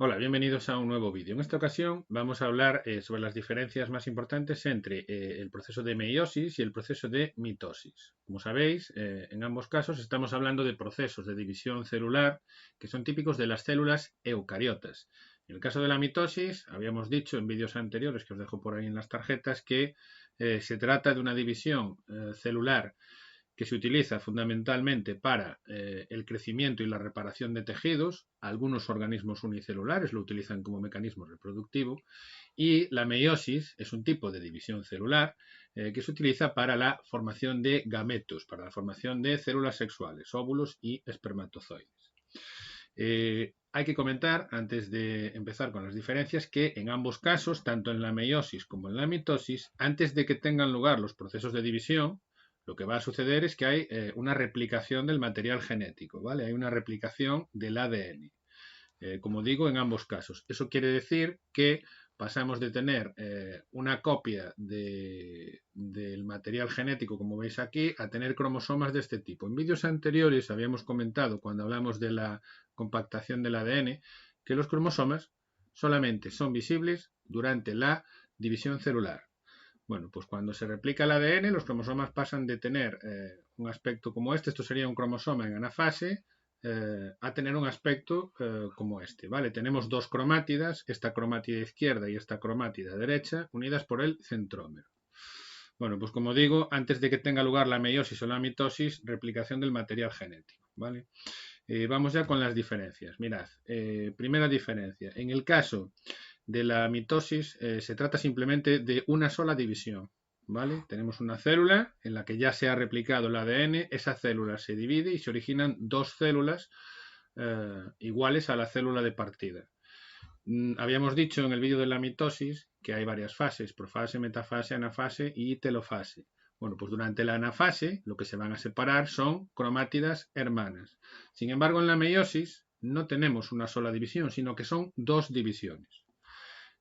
Hola, bienvenidos a un nuevo vídeo. En esta ocasión vamos a hablar sobre las diferencias más importantes entre el proceso de meiosis y el proceso de mitosis. Como sabéis, en ambos casos estamos hablando de procesos de división celular que son típicos de las células eucariotas. En el caso de la mitosis, habíamos dicho en vídeos anteriores, que os dejo por ahí en las tarjetas, que se trata de una división celular que se utiliza fundamentalmente para el crecimiento y la reparación de tejidos. Algunos organismos unicelulares lo utilizan como mecanismo reproductivo. Y la meiosis es un tipo de división celular que se utiliza para la formación de gametos, para la formación de células sexuales, óvulos y espermatozoides. Hay que comentar, antes de empezar con las diferencias, que en ambos casos, tanto en la meiosis como en la mitosis, antes de que tengan lugar los procesos de división, lo que va a suceder es que hay una replicación del material genético, ¿vale? Hay una replicación del ADN. Como digo, en ambos casos. Eso quiere decir que pasamos de tener una copia del material genético, como veis aquí, a tener cromosomas de este tipo. En vídeos anteriores habíamos comentado, cuando hablamos de la compactación del ADN, que los cromosomas solamente son visibles durante la división celular. Bueno, pues cuando se replica el ADN, los cromosomas pasan de tener un aspecto como este, esto sería un cromosoma en anafase, a tener un aspecto como este, ¿vale? Tenemos dos cromátidas, esta cromátida izquierda y esta cromátida derecha, unidas por el centrómero. Bueno, pues como digo, antes de que tenga lugar la meiosis o la mitosis, replicación del material genético, ¿vale? Vamos ya con las diferencias. Mirad, primera diferencia. En el caso de la mitosis se trata simplemente de una sola división, ¿vale? Tenemos una célula en la que ya se ha replicado el ADN, esa célula se divide y se originan dos células iguales a la célula de partida. Habíamos dicho en el vídeo de la mitosis que hay varias fases: profase, metafase, anafase y telofase. Bueno, pues durante la anafase lo que se van a separar son cromátidas hermanas. Sin embargo, en la meiosis no tenemos una sola división, sino que son dos divisiones.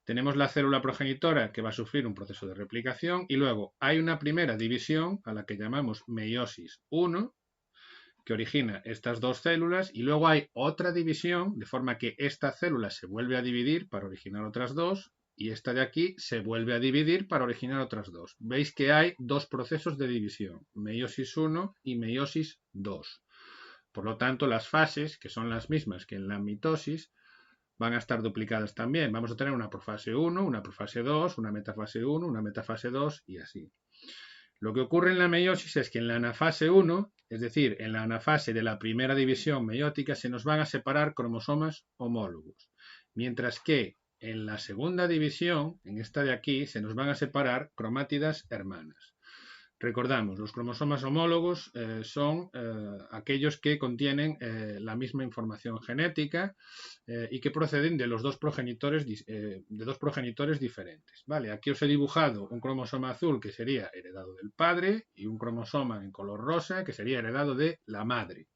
Tenemos la célula progenitora, que va a sufrir un proceso de replicación, y luego hay una primera división a la que llamamos meiosis 1, que origina estas dos células, y luego hay otra división, de forma que esta célula se vuelve a dividir para originar otras dos, y esta de aquí se vuelve a dividir para originar otras dos. Veis que hay dos procesos de división, meiosis 1 y meiosis 2. Por lo tanto, las fases, que son las mismas que en la mitosis, van a estar duplicadas también. Vamos a tener una profase 1, una profase 2, una metafase 1, una metafase 2 y así. Lo que ocurre en la meiosis es que en la anafase 1, es decir, en la anafase de la primera división meiótica, se nos van a separar cromosomas homólogos, mientras que en la segunda división, en esta de aquí, se nos van a separar cromátidas hermanas. Recordamos, los cromosomas homólogos son aquellos que contienen la misma información genética y que proceden de los dos progenitores, diferentes. Vale, aquí os he dibujado un cromosoma azul que sería heredado del padre y un cromosoma en color rosa que sería heredado de la madre.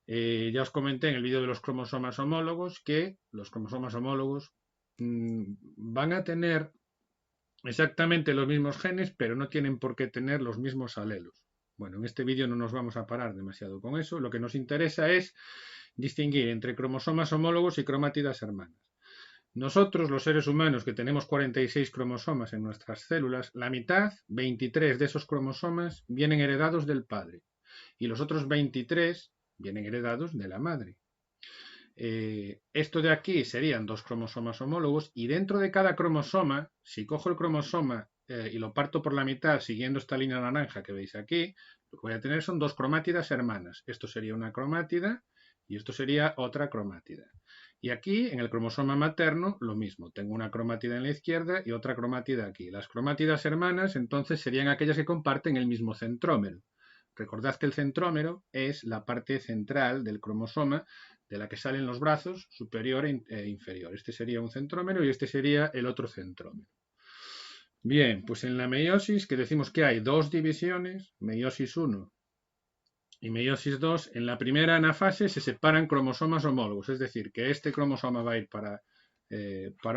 Ya os comenté en el vídeo de los cromosomas homólogos que los cromosomas homólogos van a tener exactamente los mismos genes, pero no tienen por qué tener los mismos alelos. Bueno, en este vídeo no nos vamos a parar demasiado con eso. Lo que nos interesa es distinguir entre cromosomas homólogos y cromátidas hermanas. Nosotros, los seres humanos, que tenemos 46 cromosomas en nuestras células, la mitad, 23 de esos cromosomas, vienen heredados del padre y los otros 23 vienen heredados de la madre. Esto de aquí serían dos cromosomas homólogos, y dentro de cada cromosoma, si cojo el cromosoma y lo parto por la mitad siguiendo esta línea naranja que veis aquí, lo que voy a tener son dos cromátidas hermanas. Esto sería una cromátida y esto sería otra cromátida. Y aquí, en el cromosoma materno, lo mismo. Tengo una cromátida en la izquierda y otra cromátida aquí. Las cromátidas hermanas, entonces, serían aquellas que comparten el mismo centrómero. Recordad que el centrómero es la parte central del cromosoma de la que salen los brazos superior e inferior. Este sería un centrómero y este sería el otro centrómero. Bien, pues en la meiosis, que decimos que hay dos divisiones, meiosis 1 y meiosis 2, en la primera anafase se separan cromosomas homólogos, es decir, que este cromosoma va a ir para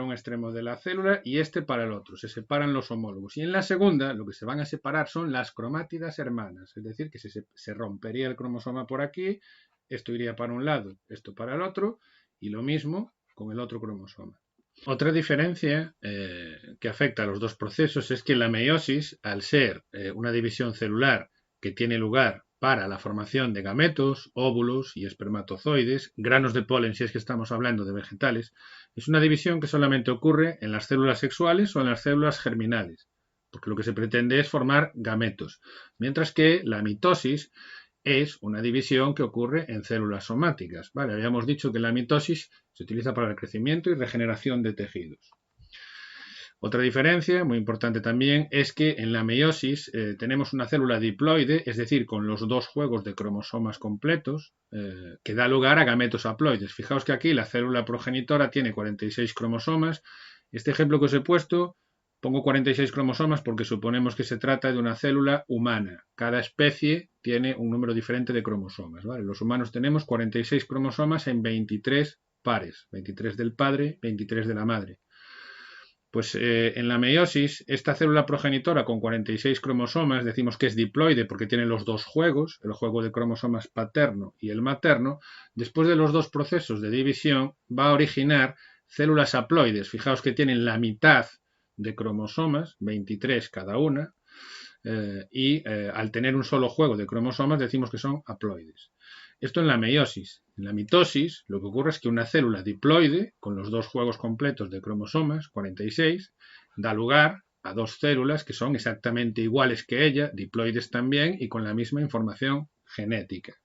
un extremo de la célula y este para el otro, se separan los homólogos. Y en la segunda lo que se van a separar son las cromátidas hermanas, es decir, que se rompería el cromosoma por aquí, esto iría para un lado, esto para el otro, y lo mismo con el otro cromosoma. Otra diferencia que afecta a los dos procesos es que la meiosis, al ser una división celular que tiene lugar para la formación de gametos, óvulos y espermatozoides, granos de polen si es que estamos hablando de vegetales, es una división que solamente ocurre en las células sexuales o en las células germinales, porque lo que se pretende es formar gametos, mientras que la mitosis es una división que ocurre en células somáticas. Vale, habíamos dicho que la mitosis se utiliza para el crecimiento y regeneración de tejidos. Otra diferencia, muy importante también, es que en la meiosis tenemos una célula diploide, es decir, con los dos juegos de cromosomas completos, que da lugar a gametos haploides. Fijaos que aquí la célula progenitora tiene 46 cromosomas. Este ejemplo que os he puesto, pongo 46 cromosomas porque suponemos que se trata de una célula humana. Cada especie tiene un número diferente de cromosomas, ¿vale? Los humanos tenemos 46 cromosomas en 23 pares, 23 del padre, 23 de la madre. Pues en la meiosis, esta célula progenitora con 46 cromosomas, decimos que es diploide porque tiene los dos juegos, el juego de cromosomas paterno y el materno, después de los dos procesos de división va a originar células haploides. Fijaos que tienen la mitad de cromosomas, 23 cada una, y al tener un solo juego de cromosomas decimos que son haploides. Esto en la meiosis. En la mitosis lo que ocurre es que una célula diploide, con los dos juegos completos de cromosomas, 46, da lugar a dos células que son exactamente iguales que ella, diploides también, y con la misma información genética.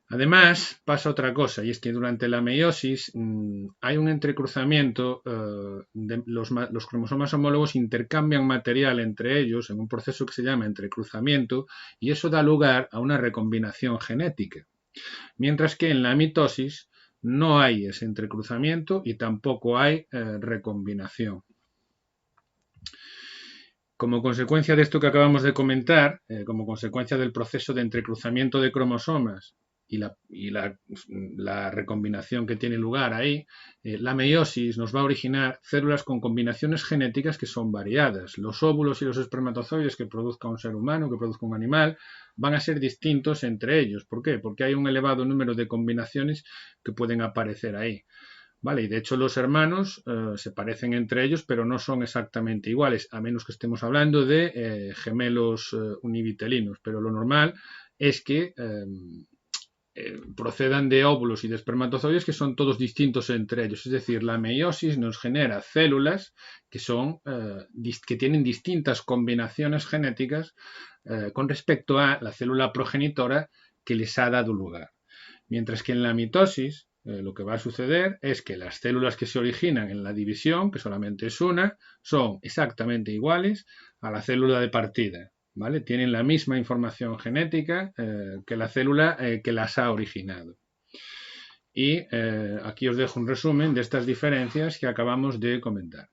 Además, pasa otra cosa, y es que durante la meiosis hay un entrecruzamiento, los cromosomas homólogos intercambian material entre ellos en un proceso que se llama entrecruzamiento, y eso da lugar a una recombinación genética. Mientras que en la mitosis no hay ese entrecruzamiento y tampoco hay recombinación. Como consecuencia de esto que acabamos de comentar, como consecuencia del proceso de entrecruzamiento de cromosomas y la recombinación que tiene lugar ahí, la meiosis nos va a originar células con combinaciones genéticas que son variadas. Los óvulos y los espermatozoides que produzca un ser humano, que produzca un animal, van a ser distintos entre ellos. ¿Por qué? Porque hay un elevado número de combinaciones que pueden aparecer ahí. Vale, y de hecho los hermanos se parecen entre ellos, pero no son exactamente iguales, a menos que estemos hablando de gemelos univitelinos. Pero lo normal es que procedan de óvulos y de espermatozoides que son todos distintos entre ellos. Es decir, la meiosis nos genera células que tienen distintas combinaciones genéticas con respecto a la célula progenitora que les ha dado lugar. Mientras que en la mitosis lo que va a suceder es que las células que se originan en la división, que solamente es una, son exactamente iguales a la célula de partida. ¿Vale? Tienen la misma información genética que la célula que las ha originado. Y aquí os dejo un resumen de estas diferencias que acabamos de comentar.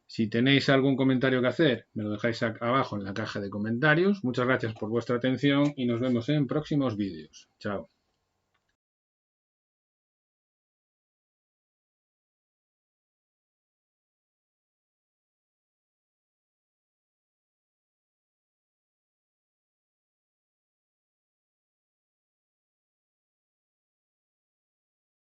Si tenéis algún comentario que hacer, me lo dejáis abajo en la caja de comentarios. Muchas gracias por vuestra atención y nos vemos en próximos vídeos. Chao.